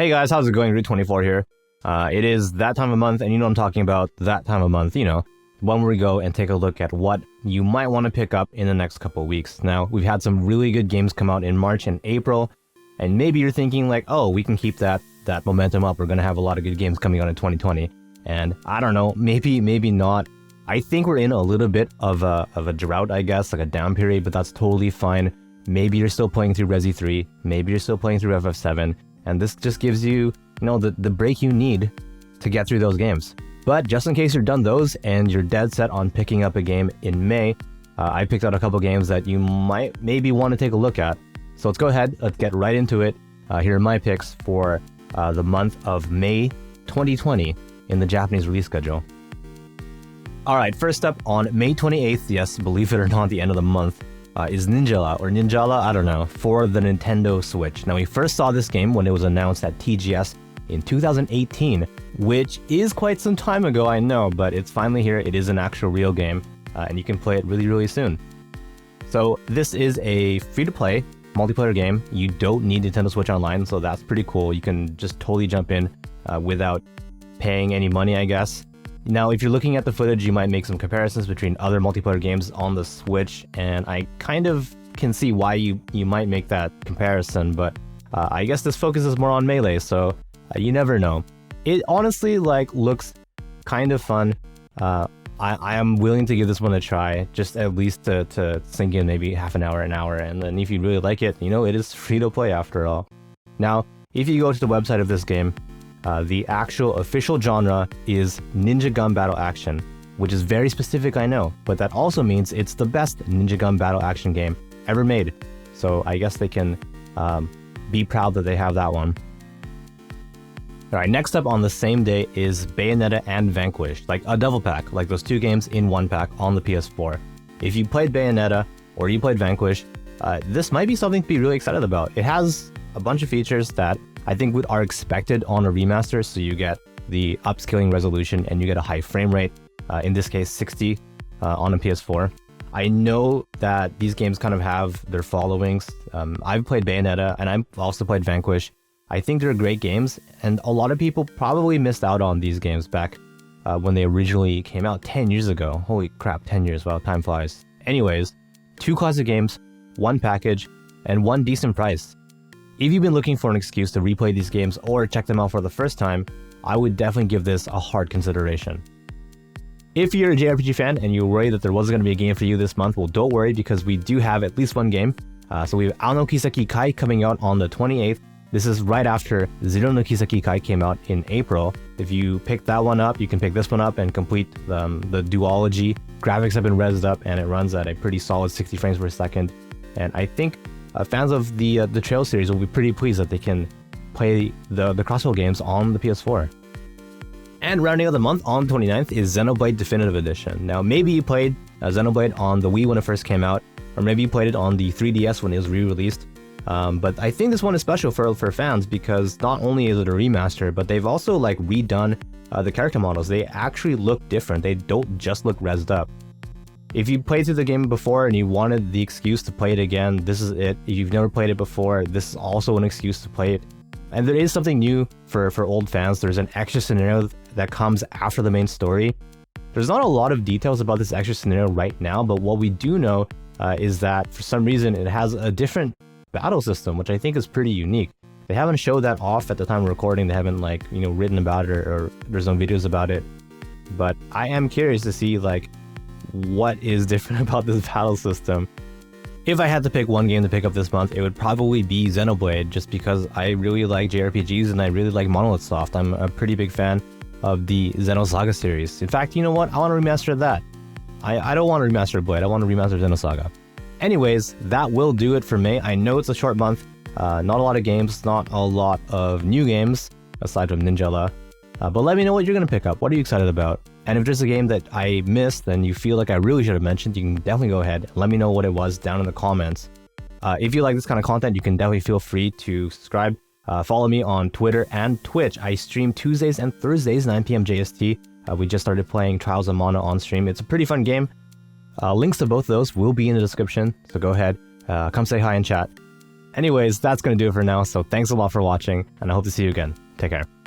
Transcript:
Hey guys, how's it going? Root24 here. It is that time of month, and you know what I'm talking about, that time of month, one where we go and take a look at what you might want to pick up in the next couple of weeks. Now, we've had some really good games come out in March and April, and maybe you're thinking like, oh, we can keep that momentum up. We're going to have a lot of good games coming out in 2020. And I don't know, maybe not. I think we're in a little bit of a drought, I guess, like a down period, but that's totally fine. Maybe you're still playing through Resi 3, maybe you're still playing through FF7, and this just gives you, the break you need to get through those games. But just in case you're done those and you're dead set on picking up a game in May, I picked out a couple games that you might maybe want to take a look at. So let's go ahead, let's get right into it. Here are my picks for the month of May 2020 in the Japanese release schedule. Alright, first up on May 28th, yes, believe it or not, the end of the month, is Ninjalah, I don't know, for the Nintendo Switch. Now, we first saw this game when it was announced at TGS in 2018, which is quite some time ago, I know, but it's finally here. It is an actual real game, and you can play it really, really soon. So this is a free-to-play multiplayer game. You don't need Nintendo Switch Online, so that's pretty cool. You can just totally jump in without paying any money, I guess. Now, if you're looking at the footage, you might make some comparisons between other multiplayer games on the Switch, and I kind of can see why you might make that comparison, but I guess this focuses more on Melee, so you never know. It honestly, looks kind of fun. I am willing to give this one a try, just at least to sink in maybe half an hour, and then if you really like it, it is free to play after all. Now, if you go to the website of this game, the actual official genre is Ninja Gun Battle Action, which is very specific, I know, but that also means it's the best Ninja Gun Battle Action game ever made. So I guess they can be proud that they have that one. Alright, next up on the same day is Bayonetta and Vanquish, like a double pack, like those two games in one pack on the PS4. If you played Bayonetta or you played Vanquish, this might be something to be really excited about. It has a bunch of features that I think are expected on a remaster, so you get the upscaling resolution and you get a high frame rate, in this case 60 on a PS4. I know that these games kind of have their followings. I've played Bayonetta and I've also played Vanquish. I think they're great games, and a lot of people probably missed out on these games back when they originally came out 10 years ago. Holy crap, 10 years, wow, time flies. Anyways, two classic games, one package, and one decent price. If you've been looking for an excuse to replay these games or check them out for the first time, I would definitely give this a hard consideration. If you're a JRPG fan and you're worried that there wasn't going to be a game for you this month, well, don't worry, because we do have at least one game. So we have Kiseki Kai coming out on the 28th. This is right after Zeno no Kiseki Kai came out in April. If you pick that one up, you can pick this one up and complete the duology. Graphics have been rezzed up and it runs at a pretty solid 60 frames per second. And I think fans of the Trail series will be pretty pleased that they can play the Crossbow games on the PS4. And rounding out the month on the 29th is Xenoblade Definitive Edition. Now, maybe you played Xenoblade on the Wii when it first came out, or maybe you played it on the 3DS when it was re-released. But I think this one is special for fans because not only is it a remaster, but they've also redone the character models. They actually look different. They don't just look rezzed up. If you played through the game before and you wanted the excuse to play it again, this is it. If you've never played it before, this is also an excuse to play it. And there is something new for old fans. There's an extra scenario that comes after the main story. There's not a lot of details about this extra scenario right now, but what we do know is that for some reason it has a different battle system, which I think is pretty unique. They haven't showed that off at the time of recording. They haven't written about it or there's no videos about it. But I am curious to see what is different about this battle system. If I had to pick one game to pick up this month, it would probably be Xenoblade, just because I really like JRPGs and I really like Monolith Soft. I'm a pretty big fan of the Xenosaga series. In fact, you know what? I want to remaster that. I don't want to remaster Blade, I want to remaster Xenosaga. Anyways, that will do it for May. I know it's a short month, not a lot of games, not a lot of new games, aside from Ninjalah. But let me know what you're going to pick up. What are you excited about? And if there's a game that I missed and you feel like I really should have mentioned, you can definitely go ahead and let me know what it was down in the comments. If you like this kind of content, you can definitely feel free to subscribe. Follow me on Twitter and Twitch. I stream Tuesdays and Thursdays, 9 p.m. JST. We just started playing Trials of Mana on stream. It's a pretty fun game. Links to both of those will be in the description, so go ahead, come say hi and chat. Anyways, that's going to do it for now, so thanks a lot for watching, and I hope to see you again. Take care.